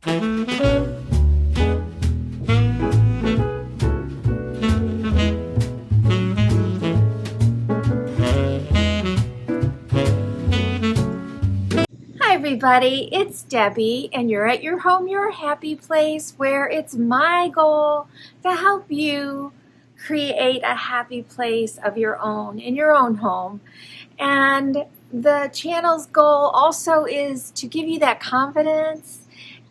Hi everybody, it's Debbie and you're at your home, your happy place, where it's my goal to help you create a happy place of your own in your own home. And the channel's goal also is to give you that confidence,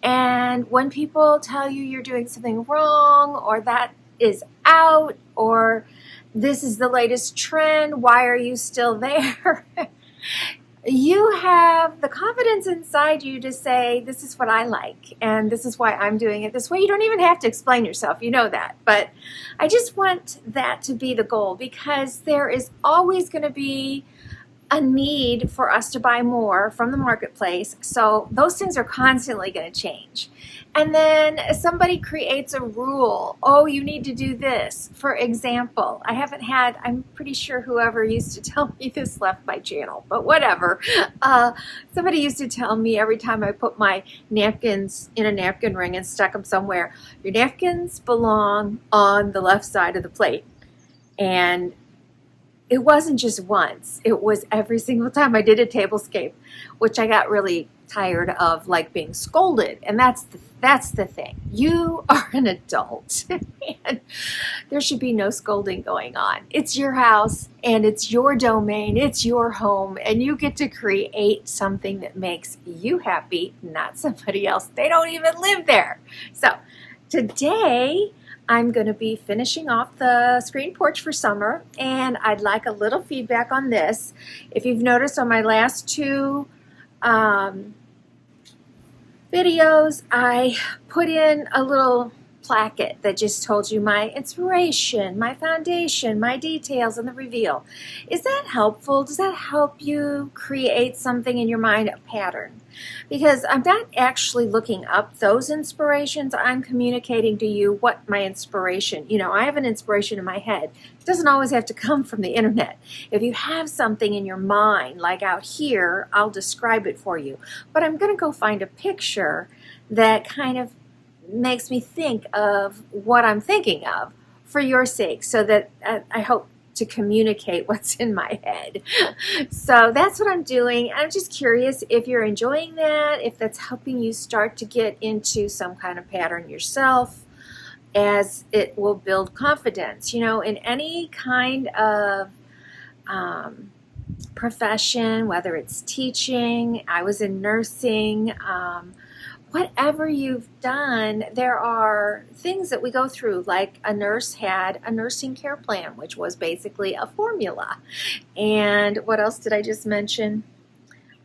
and when people tell you you're doing something wrong, or that is out, or this is the latest trend, why are you still there? You have the confidence inside you to say, this is what I like, and this is why I'm doing it this way. You don't even have to explain yourself, you know that. But I just want that to be the goal, because there is always going to be a need for us to buy more from the marketplace. So those things are constantly going to change. And then somebody creates a rule. Oh, you need to do this. For example, I'm pretty sure whoever used to tell me this left my channel, but whatever. Somebody used to tell me every time I put my napkins in a napkin ring and stuck them somewhere, your napkins belong on the left side of the plate. And it wasn't just once, it was every single time I did a tablescape, which I got really tired of, like being scolded. And that's the thing. You are an adult and there should be no scolding going on. It's your house and it's your domain, it's your home, and you get to create something that makes you happy, not somebody else. They don't even live there. So today I'm going to be finishing off the screen porch for summer, and I'd like a little feedback on this. If you've noticed on my last two videos, I put in a little placket that just told you my inspiration, my foundation, my details, and the reveal. Is that helpful? Does that help you create something in your mind, a pattern? Because I'm not actually looking up those inspirations. I'm communicating to you what my inspiration, I have an inspiration in my head. It doesn't always have to come from the internet. If you have something in your mind, like out here, I'll describe it for you. But I'm going to go find a picture that kind of makes me think of what I'm thinking of for your sake, so that I hope to communicate what's in my head. So that's what I'm doing. I'm just curious if you're enjoying that, if that's helping you start to get into some kind of pattern yourself, as it will build confidence. In any kind of profession, whether it's teaching, I was in nursing, whatever you've done, there are things that we go through. Like a nurse had a nursing care plan, which was basically a formula. And what else did I just mention?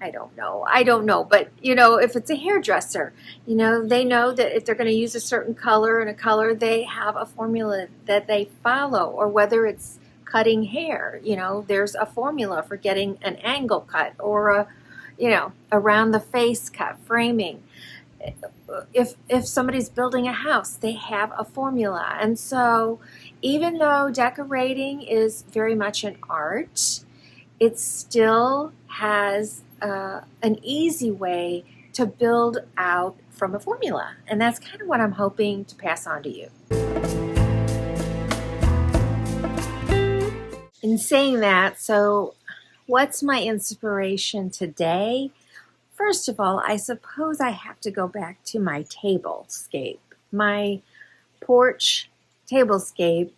I don't know. But, if it's a hairdresser, they know that if they're going to use a certain color and a color, they have a formula that they follow. Or whether it's cutting hair, there's a formula for getting an angle cut, or around the face cut, framing. If somebody's building a house, they have a formula. And so even though decorating is very much an art, it still has an easy way to build out from a formula. And that's kind of what I'm hoping to pass on to you. In saying that, so what's my inspiration today? First of all, I suppose I have to go back to my tablescape. My porch tablescape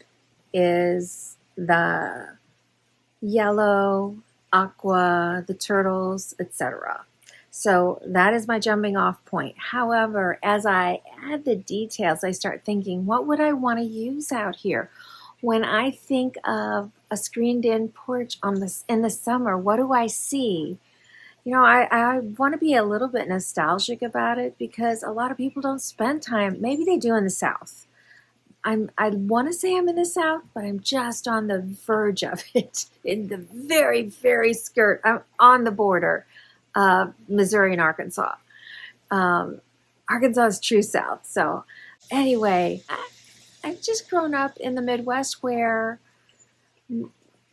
is the yellow, aqua, the turtles, etc. So that is my jumping off point. However, as I add the details, I start thinking, what would I want to use out here? When I think of a screened-in porch in the summer, what do I see? I want to be a little bit nostalgic about it, because a lot of people don't spend time. Maybe they do in the South. I want to say I'm in the South, but I'm just on the verge of it, in the very, very skirt. I'm on the border of Missouri and Arkansas. Arkansas is true South. So anyway, I've just grown up in the Midwest, where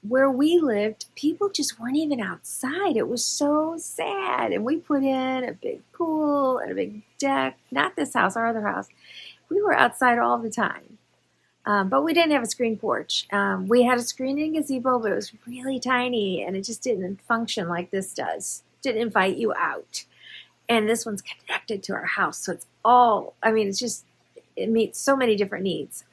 where we lived, people just weren't even outside. It was so sad. And we put in a big pool and a big deck. Not this house, our other house. We were outside all the time. But we didn't have a screen porch. We had a screened-in gazebo, but it was really tiny, and it just didn't function like this does. It didn't invite you out. And this one's connected to our house, so it's all, I mean, it meets so many different needs.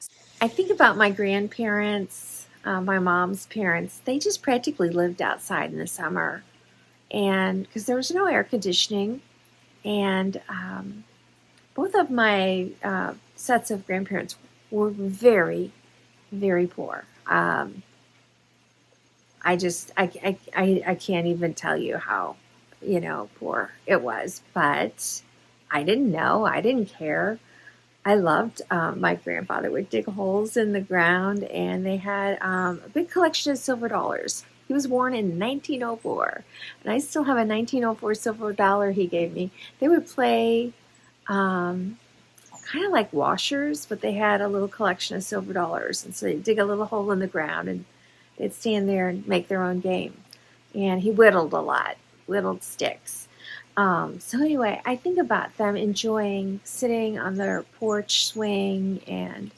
I think about my grandparents, my mom's parents. They just practically lived outside in the summer, and because there was no air conditioning, and both of my sets of grandparents were very, very poor. I can't even tell you how, poor it was, but I didn't know. I didn't care. I loved my grandfather would dig holes in the ground, and they had a big collection of silver dollars. He was born in 1904, and I still have a 1904 silver dollar he gave me. They would play kind of like washers, but they had a little collection of silver dollars. And so they'd dig a little hole in the ground, and they'd stand there and make their own game. And he whittled a lot, whittled sticks. So anyway, I think about them enjoying sitting on their porch swing and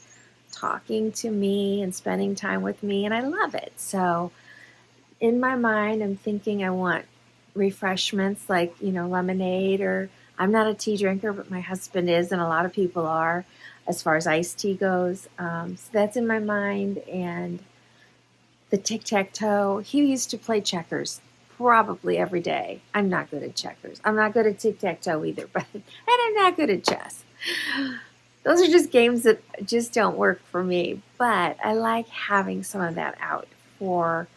talking to me and spending time with me, and I love it. So in my mind, I'm thinking I want refreshments like, lemonade, or I'm not a tea drinker, but my husband is, and a lot of people are, as far as iced tea goes. So that's in my mind. And the tic-tac-toe, he used to play checkers probably every day. I'm not good at checkers. I'm not good at tic-tac-toe either, and I'm not good at chess. Those are just games that just don't work for me, but I like having some of that out for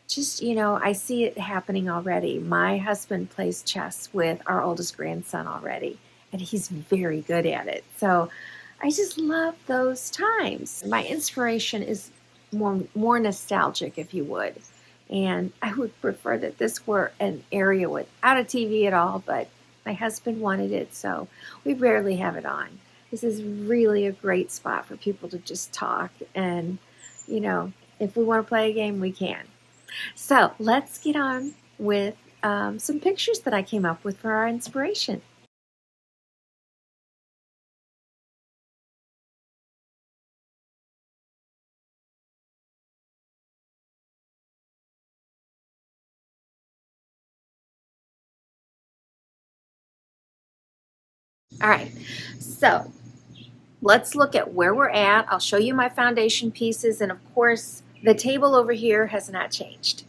just, I see it happening already. My husband plays chess with our oldest grandson already, and he's very good at it. So I just love those times. My inspiration is more nostalgic, if you would. And I would prefer that this were an area without a TV at all, but my husband wanted it, so we rarely have it on. This is really a great spot for people to just talk, and, if we want to play a game, we can. So let's get on with some pictures that I came up with for our inspiration. All right, so let's look at where we're at. I'll show you my foundation pieces, and of course, the table over here has not changed.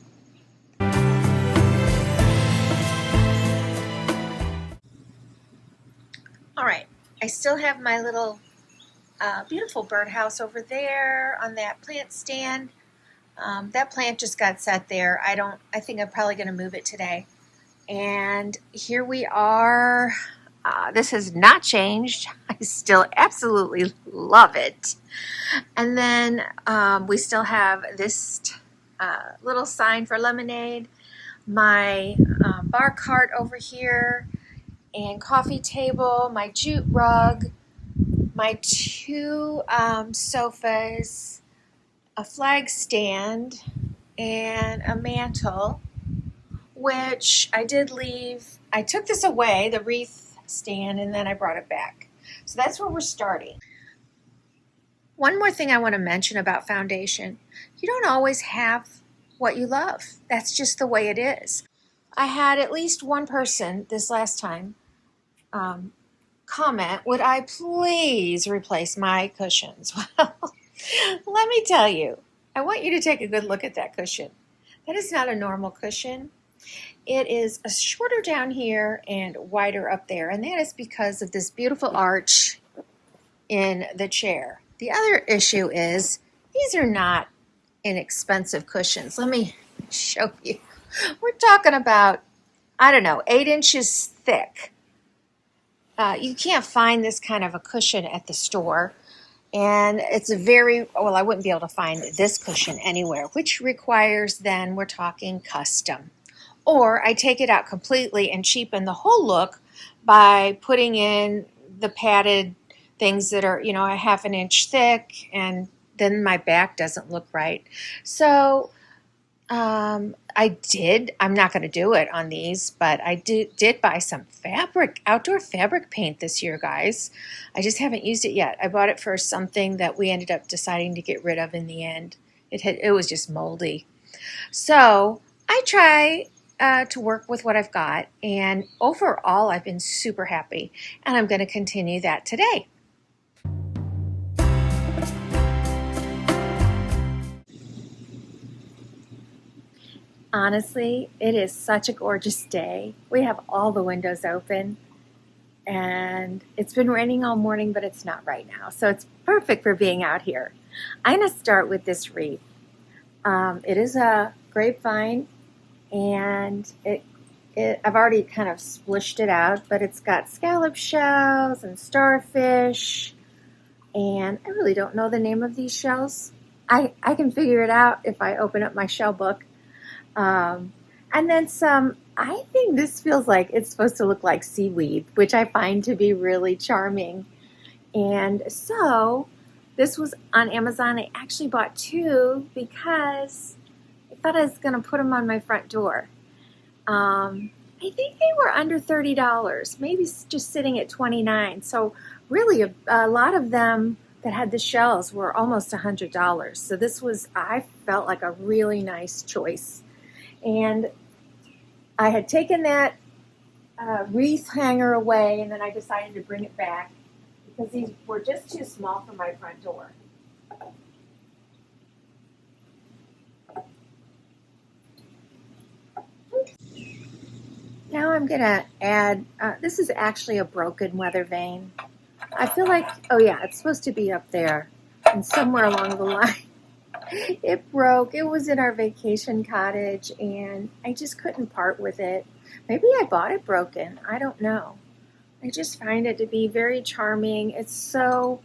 All right, I still have my little beautiful birdhouse over there on that plant stand. That plant just got set there. I think I'm probably going to move it today. And here we are. This has not changed. I still absolutely love it. And then we still have this little sign for lemonade, my bar cart over here, and coffee table, my jute rug, my two sofas, a flag stand, and a mantle, which I did leave. I took this away, the wreath stand, and then I brought it back. So that's where we're starting. One more thing I want to mention about foundation. You don't always have what you love. That's just the way it is. I had at least one person this last time comment, would I please replace my cushions? Well, let me tell you, I want you to take a good look at that cushion. That is not a normal cushion. It is a shorter down here and wider up there, and that is because of this beautiful arch in the chair. The other issue is these are not inexpensive cushions. Let me show you. We're talking about, 8 inches thick. You can't find this kind of a cushion at the store. And it's I wouldn't be able to find this cushion anywhere, which requires then we're talking custom. Or I take it out completely and cheapen the whole look by putting in the padded things that are, a ½ inch thick, and then my back doesn't look right. So I did. I'm not going to do it on these, but I did buy some fabric, outdoor fabric paint this year, guys. I just haven't used it yet. I bought it for something that we ended up deciding to get rid of in the end. It was just moldy. So I try to work with what I've got, and overall, I've been super happy, and I'm going to continue that today. Honestly, it is such a gorgeous day. We have all the windows open, and it's been raining all morning, but it's not right now, so it's perfect for being out here. I'm going to start with this wreath. It is a grapevine, and I've already kind of splished it out, but it's got scallop shells and starfish, and I really don't know the name of these shells. I can figure it out if I open up my shell book. And then some, I think this feels like it's supposed to look like seaweed, which I find to be really charming. And so this was on Amazon. I actually bought two because I thought I was going to put them on my front door. I think they were under $30, maybe just sitting at $29. So really a lot of them that had the shells were almost $100. So this was, I felt like a really nice choice. And I had taken that wreath hanger away, and then I decided to bring it back because these were just too small for my front door. Now I'm going to add, this is actually a broken weather vane. I feel like, oh yeah, it's supposed to be up there and somewhere along the line. It broke. It was in our vacation cottage, and I just couldn't part with it. Maybe I bought it broken. I don't know. I just find it to be very charming. It's so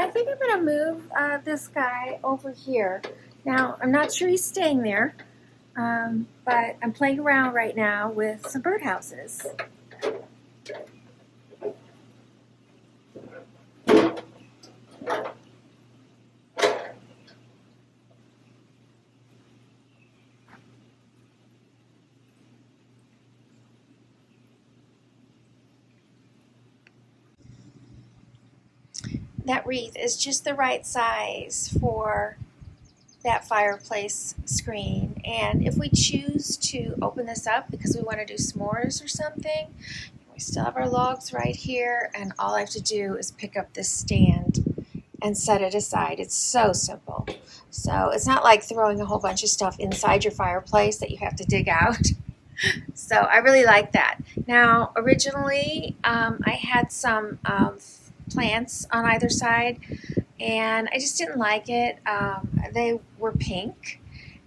I think I'm going to move this guy over here. Now, I'm not sure he's staying there, but I'm playing around right now with some birdhouses. That wreath is just the right size for that fireplace screen, and if we choose to open this up because we want to do s'mores or something, we still have our logs right here, and all I have to do is pick up this stand and set it aside. It's so simple. So it's not like throwing a whole bunch of stuff inside your fireplace that you have to dig out. So I really like that. Now originally I had some plants on either side, and I just didn't like it. They were pink,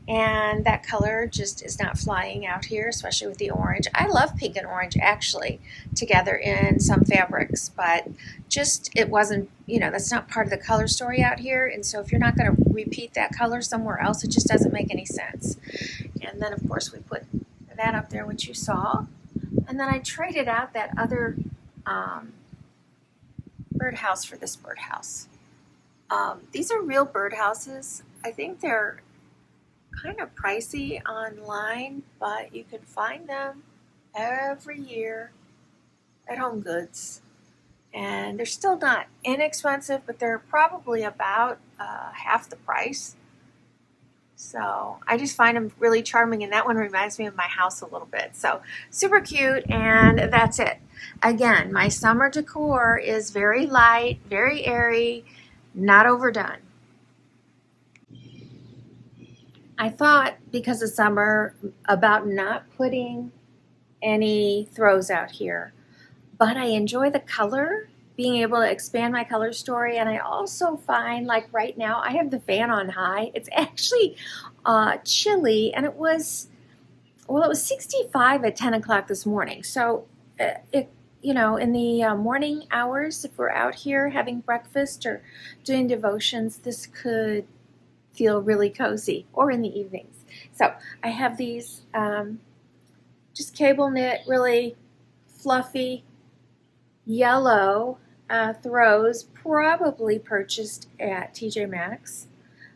and that color just is not flying out here, especially with the orange. I love pink and orange actually together in some fabrics, but just it wasn't, that's not part of the color story out here, and so if you're not going to repeat that color somewhere else, it just doesn't make any sense. And then of course we put that up there, which you saw, and then I traded out that other birdhouse for this birdhouse. These are real birdhouses. I think they're kind of pricey online, but you can find them every year at HomeGoods. And they're still not inexpensive, but they're probably about half the price. So I just find them really charming, and that one reminds me of my house a little bit. So super cute, and that's it. Again, my summer decor is very light, very airy, not overdone. I thought because of summer about not putting any throws out here, but I enjoy the color, being able to expand my color story, and I also find like right now I have the fan on high. It's actually chilly, and it was 65 at 10 o'clock this morning. So in the morning hours, if we're out here having breakfast or doing devotions, this could feel really cozy, or in the evenings. So I have these just cable knit, really fluffy yellow throws, probably purchased at TJ Maxx.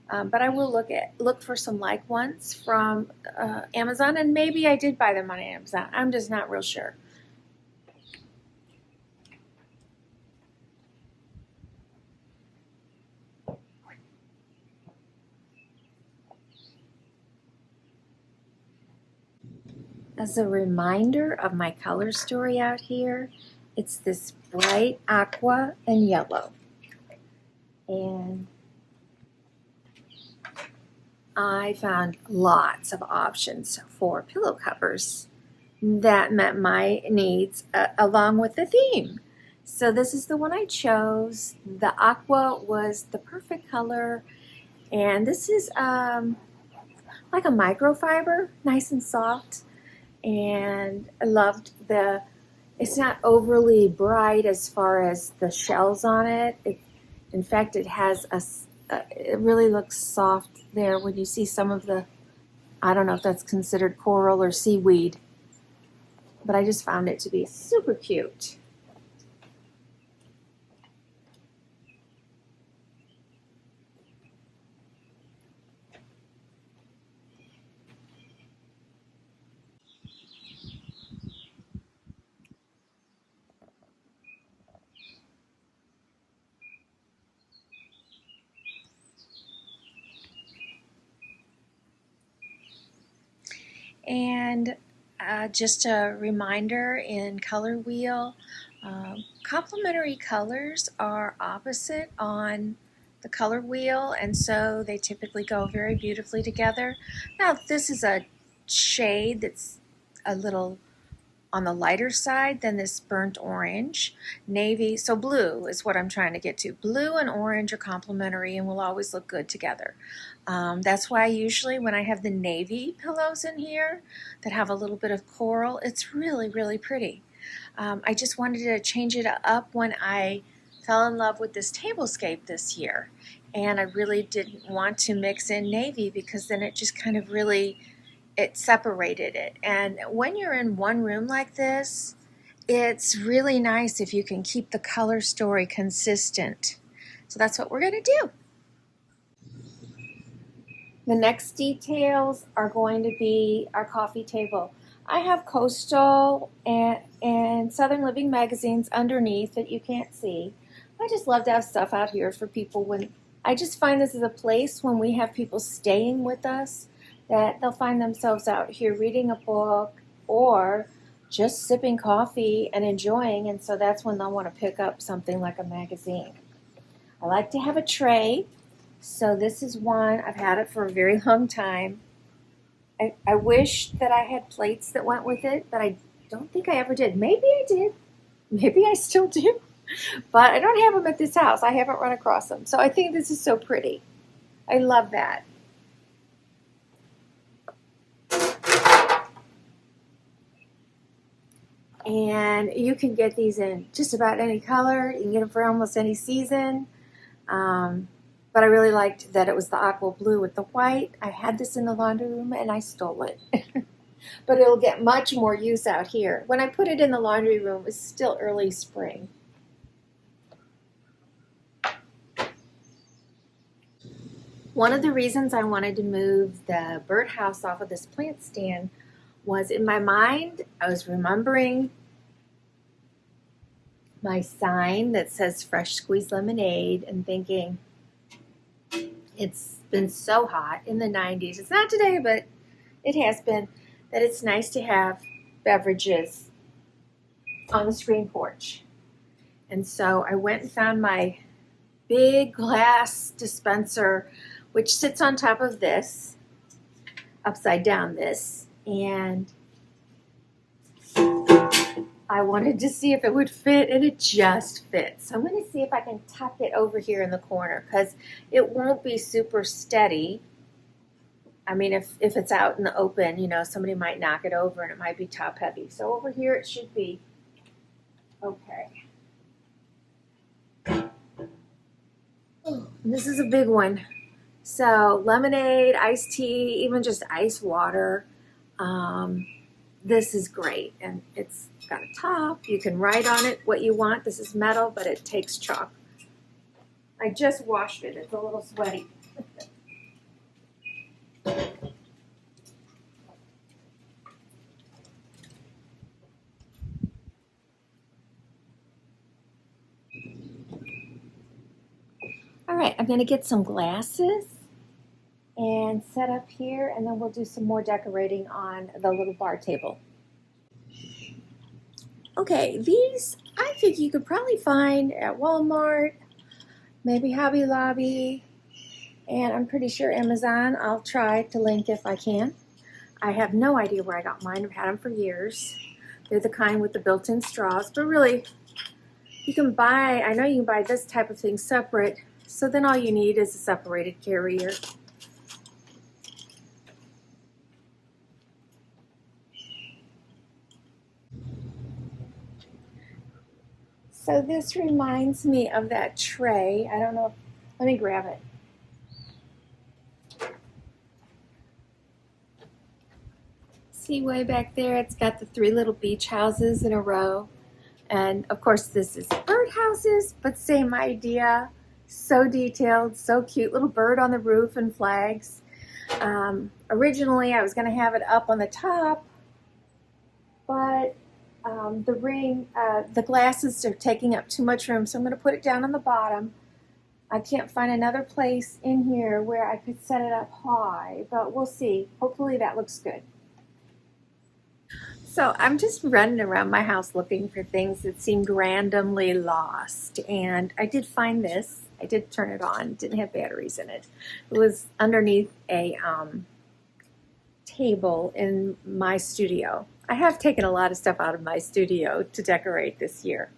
But I will look for some like ones from Amazon, and maybe I did buy them on Amazon. I'm just not real sure. As a reminder of my color story out here, it's this bright aqua and yellow. And I found lots of options for pillow covers that met my needs along with the theme. So this is the one I chose. The aqua was the perfect color, and this is like a microfiber, nice and soft. And I loved it's not overly bright as far as the shells on it. In fact, it has it really looks soft there when you see some of the, I don't know if that's considered coral or seaweed, but I just found it to be super cute. And just a reminder, in Color Wheel, complementary colors are opposite on the color wheel, and so they typically go very beautifully together. Now this is a shade that's a little on the lighter side than this burnt orange. Navy, so blue is what I'm trying to get to. Blue and orange are complementary and will always look good together. That's why usually when I have the navy pillows in here that have a little bit of coral, it's really, really pretty. I just wanted to change it up when I fell in love with this tablescape this year. And I really didn't want to mix in navy because then it just kind of really, it separated it. And when you're in one room like this, it's really nice if you can keep the color story consistent. So that's what we're going to do. The next details are going to be our coffee table. I have Coastal and Southern Living magazines underneath that you can't see. I just love to have stuff out here for people when, I just find this is a place when we have people staying with us that they'll find themselves out here reading a book or just sipping coffee and enjoying, and so that's when they'll want to pick up something like a magazine. I like to have a tray, so this is one. I've had it for a very long time. I wish that I had plates that went with it, but I don't think I ever did. Maybe I did. Maybe I still do. But I don't have them at this house. I haven't run across them. So I think this is so pretty. I love that. And you can get these in just about any color. You can get them for almost any season. But I really liked that it was the aqua blue with the white. I had this in the laundry room and I stole it. But it'll get much more use out here. When I put it in the laundry room, it's still early spring. One of the reasons I wanted to move the birdhouse off of this plant stand was, in my mind, I was remembering my sign that says fresh squeezed lemonade and thinking, it's been so hot in the 90s. It's not today, but it has been, that it's nice to have beverages on the screen porch. And so I went and found my big glass dispenser, which sits on top of this, upside down this, and I wanted to see if it would fit, and it just fits. So I'm going to see if I can tuck it over here in the corner because it won't be super steady. I mean, if it's out in the open, you know, somebody might knock it over and it might be top heavy. So over here it should be okay. This is a big one. So lemonade, iced tea, even just ice water. This is great. And it's got a top. You can write on it what you want. This is metal, but it takes chalk. I just washed it. It's a little sweaty. All right, I'm going to get some glasses and set up here, and then we'll do some more decorating on the little bar table. Okay, these I think you could probably find at Walmart, maybe Hobby Lobby, and I'm pretty sure Amazon. I'll try to link if I can. I have no idea where I got mine. I've had them for years. They're the kind with the built-in straws, but really, you can buy, I know you can buy this type of thing separate, so then all you need is a separated carrier. So this reminds me of that tray. I don't know, let me grab it. See way back there, it's got the 3 little beach houses in a row. And of course this is birdhouses, but same idea. So detailed, so cute. Little bird on the roof and flags. Originally I was going to have it up on the top, but the glasses are taking up too much room, so I'm going to put it down on the bottom. I can't find another place in here where I could set it up high, but we'll see. Hopefully that looks good. So I'm just running around my house looking for things that seemed randomly lost, and I did find this. I did turn it on. It didn't have batteries in it. It was underneath a table in my studio. I have taken a lot of stuff out of my studio to decorate this year.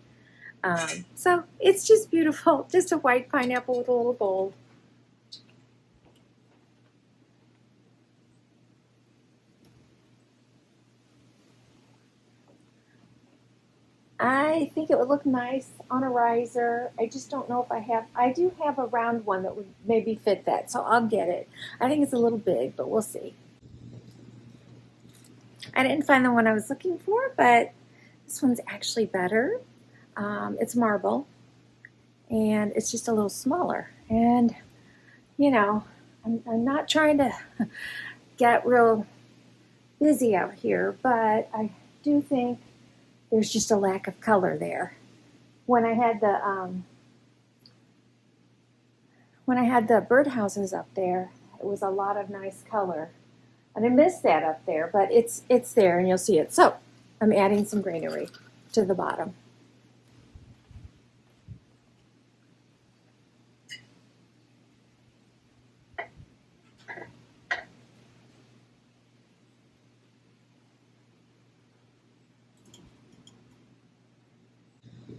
So it's just beautiful. Just a white pineapple with a little gold. I think it would look nice on a riser. I just don't know if I do have a round one that would maybe fit that, so I'll get it. I think it's a little big, but we'll see. I didn't find the one I was looking for, but this one's actually better. It's marble, and it's just a little smaller. And, you know, I'm not trying to get real busy out here, but I do think there's just a lack of color there. When I had the birdhouses up there, it was a lot of nice color. And I missed that up there, but it's there and you'll see it. So I'm adding some greenery to the bottom.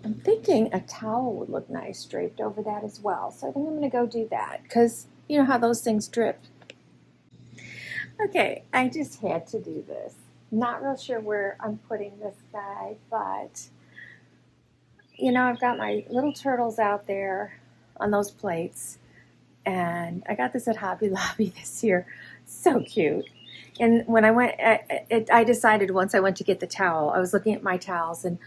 I'm thinking a towel would look nice draped over that as well. So I think I'm going to go do that because you know how those things drip. Okay, I just had to do this. Not real sure where I'm putting this guy, but you know, I've got my little turtles out there on those plates, and I got this at Hobby Lobby this year. So cute. And when I went, I decided once I went to get the towel, I was looking at my towels, and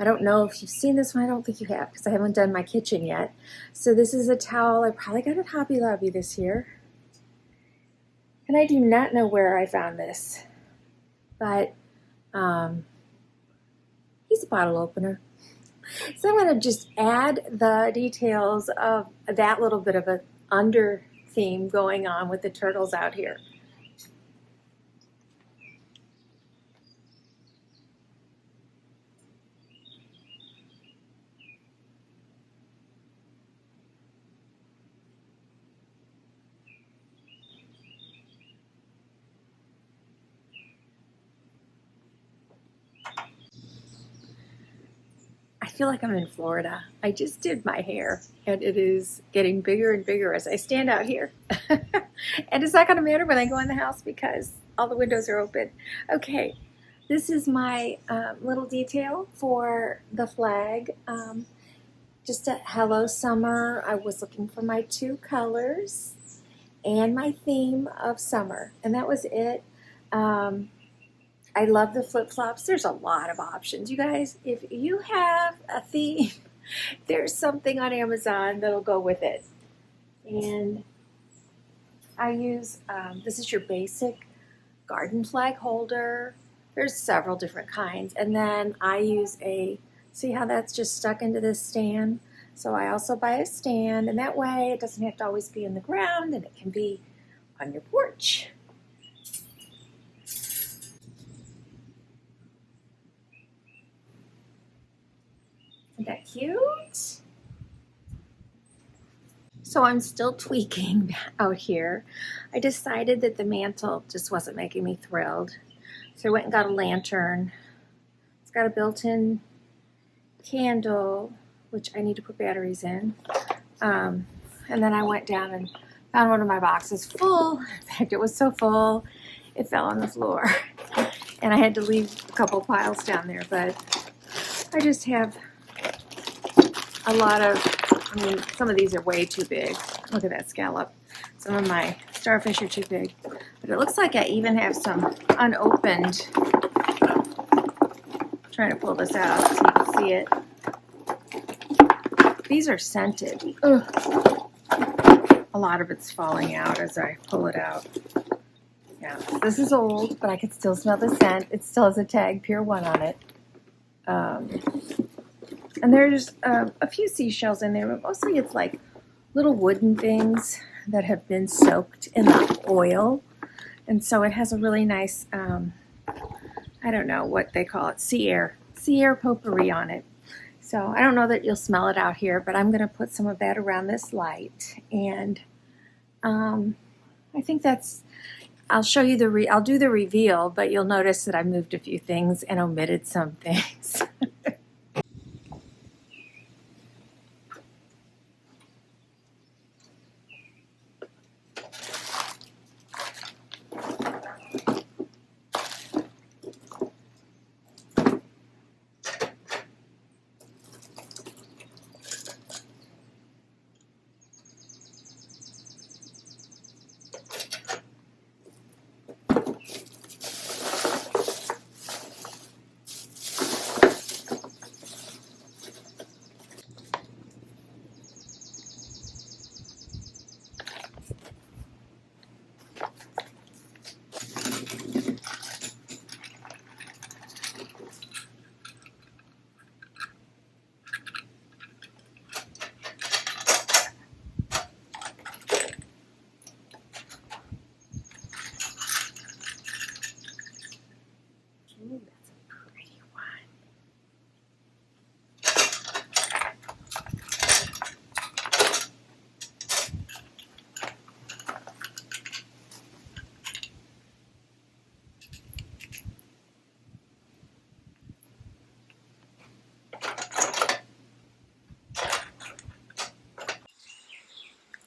I don't know if you've seen this one. I don't think you have because I haven't done my kitchen yet. So this is a towel I probably got at Hobby Lobby this year. And I do not know where I found this, but he's a bottle opener. So I'm going to just add the details of that little bit of an under theme going on with the turtles out here. I feel like I'm in Florida. I just did my hair and it is getting bigger and bigger as I stand out here. And it's not going to matter when I go in the house because all the windows are open. Okay, this is my little detail for the flag. Just a hello summer. I was looking for my 2 colors and my theme of summer, and that was it. I love the flip-flops. There's a lot of options. You guys, if you have a theme, there's something on Amazon that'll go with it. And I use, this is your basic garden flag holder. There's several different kinds. And then I use see how that's just stuck into this stand? So I also buy a stand, and that way it doesn't have to always be in the ground, and it can be on your porch. Isn't that cute? So I'm still tweaking out here. I decided that the mantle just wasn't making me thrilled. So I went and got a lantern. It's got a built-in candle, which I need to put batteries in. And then I went down and found one of my boxes full. In fact, it was so full, it fell on the floor. And I had to leave a couple piles down there, but I just have a lot of, some of these are way too big. Look at that scallop. Some of my starfish are too big. But it looks like I even have some unopened. I'm trying to pull this out so you can see it. These are scented. Ugh. A lot of it's falling out as I pull it out. Yeah, this is old, but I can still smell the scent. It still has a tag, Pier 1 on it. And there's a few seashells in there, but mostly it's like little wooden things that have been soaked in the oil. And so it has a really nice, I don't know what they call it, sea air potpourri on it. So I don't know that you'll smell it out here, but I'm going to put some of that around this light. And I think I'll show you I'll do the reveal, but you'll notice that I moved a few things and omitted some things.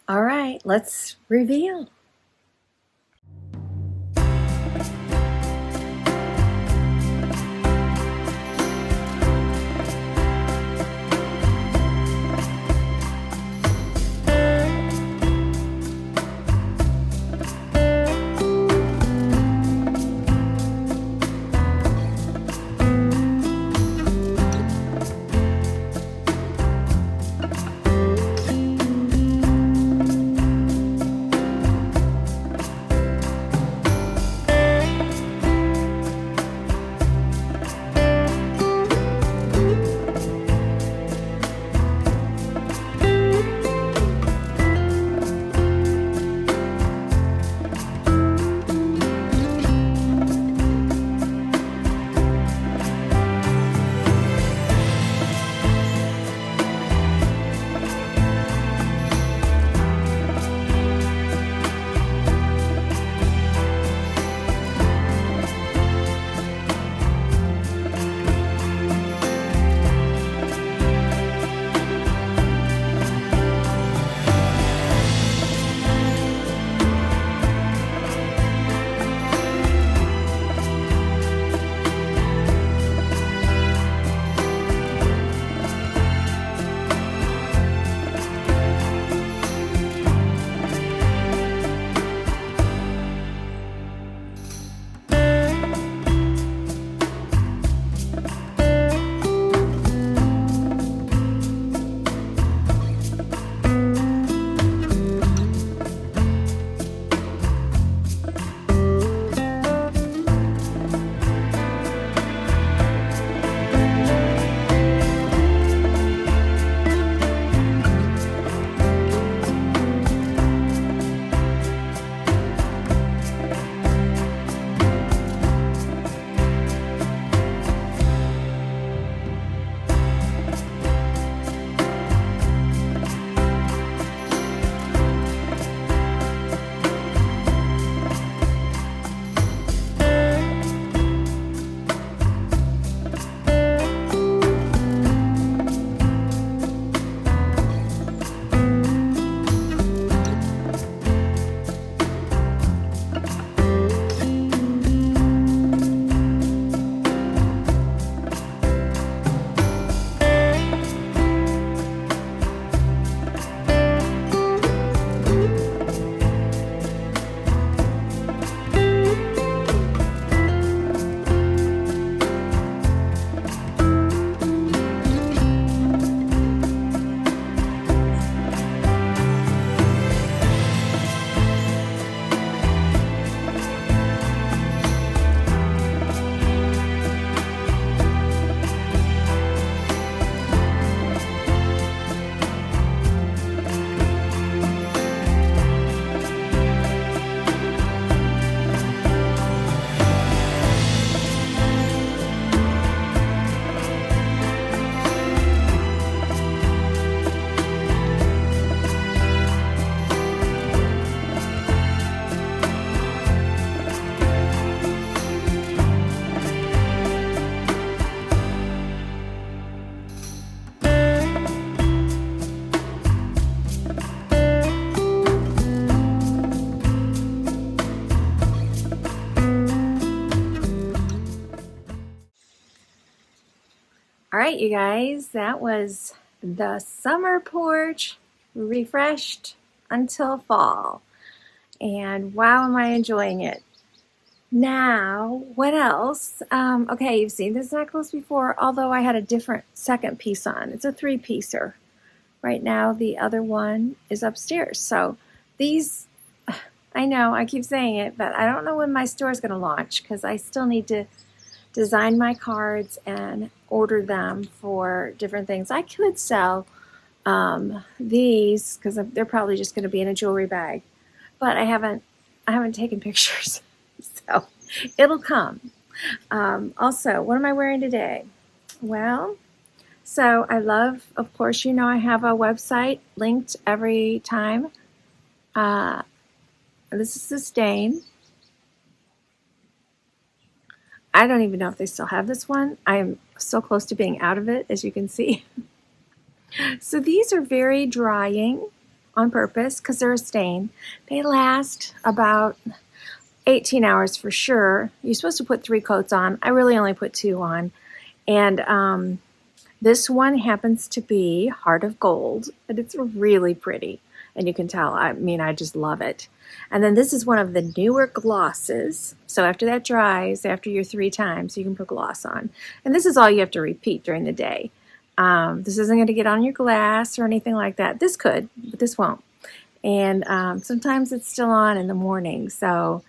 All right, let's reveal. right, you guys, that was the summer porch refreshed until fall. And wow, am I enjoying it. Now, what else? Okay, you've seen this necklace before, although I had a different second piece on. It's a 3-piecer. Right now, the other one is upstairs. So these, I know, I keep saying it, but I don't know when my store is going to launch because I still need to design my cards and order them for different things. I could sell these because they're probably just going to be in a jewelry bag, but I haven't taken pictures, so it'll come. Also, what am I wearing today? Well, so I love, of course, you know, I have a website linked every time. This is the stain. I don't even know if they still have this one. I am so close to being out of it, as you can see. So these are very drying on purpose because they're a stain. They last about 18 hours for sure. You're supposed to put 3 coats on. I really only put 2 on. And this one happens to be Heart of Gold, and it's really pretty. And you can tell, I mean, I just love it. And then this is one of the newer glosses. So after that dries, after your 3 times, you can put gloss on. And this is all you have to repeat during the day. This isn't going to get on your glass or anything like that. This could, but this won't. And sometimes it's still on in the morning. So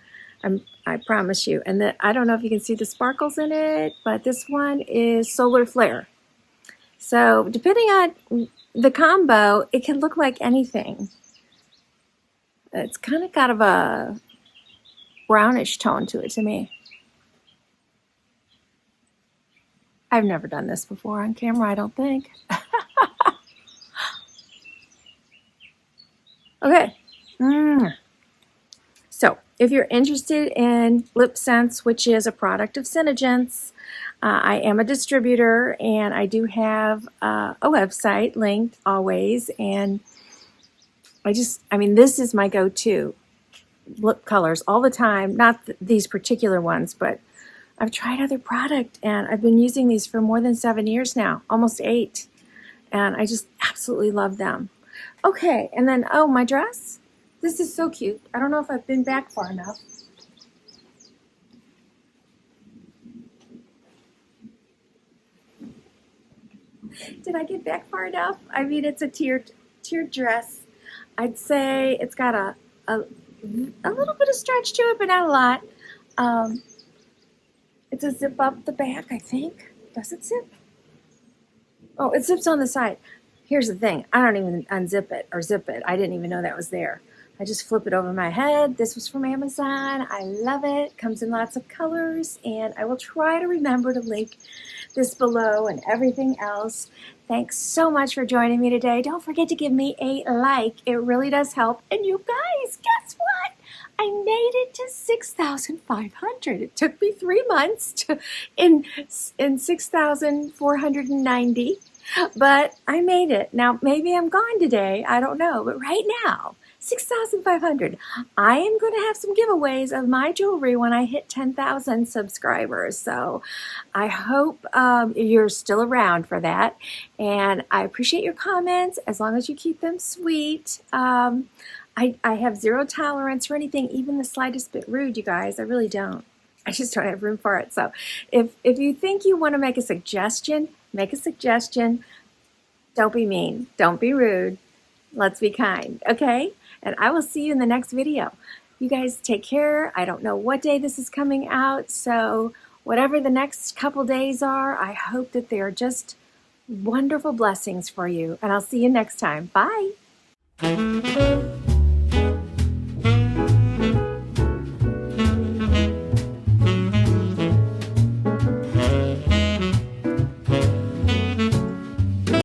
I promise you. And I don't know if you can see the sparkles in it, but this one is Solar Flare. So depending on the combo, it can look like anything. It's kind of got a brownish tone to it to me. I've never done this before on camera, I don't think. Okay. So if you're interested in LIPSENSE, which is a product of SEASIDE, I am a distributor and I do have a website linked always. And I mean, this is my go-to lip colors all the time. Not these particular ones, but I've tried other product and I've been using these for more than 7 years now, almost 8. And I just absolutely love them. Okay, and then, oh, my dress. This is so cute. I don't know if I've been back far enough. Did I get back far enough? I mean, it's a tiered dress. I'd say it's got a little bit of stretch to it, but not a lot. It's a zip up the back, I think. Does it zip? Oh, it zips on the side. Here's the thing. I don't even unzip it or zip it. I didn't even know that was there. I just flip it over my head. This was from Amazon. I love it. Comes in lots of colors, and I will try to remember to link this below and everything else. Thanks so much for joining me today. Don't forget to give me a like. It really does help. And you guys, guess what? I made it to 6,500. It took me 3 months in 6,490, but I made it. Now, maybe I'm gone today. I don't know, but right now, 6,500. I am going to have some giveaways of my jewelry when I hit 10,000 subscribers. So I hope you're still around for that. And I appreciate your comments as long as you keep them sweet. I have 0 tolerance for anything, even the slightest bit rude, you guys. I really don't. I just don't have room for it. So if you think you want to make a suggestion, make a suggestion. Don't be mean. Don't be rude. Let's be kind, okay? And I will see you in the next video. You guys take care. I don't know what day this is coming out, so whatever the next couple days are, I hope that they are just wonderful blessings for you. And I'll see you next time. Bye.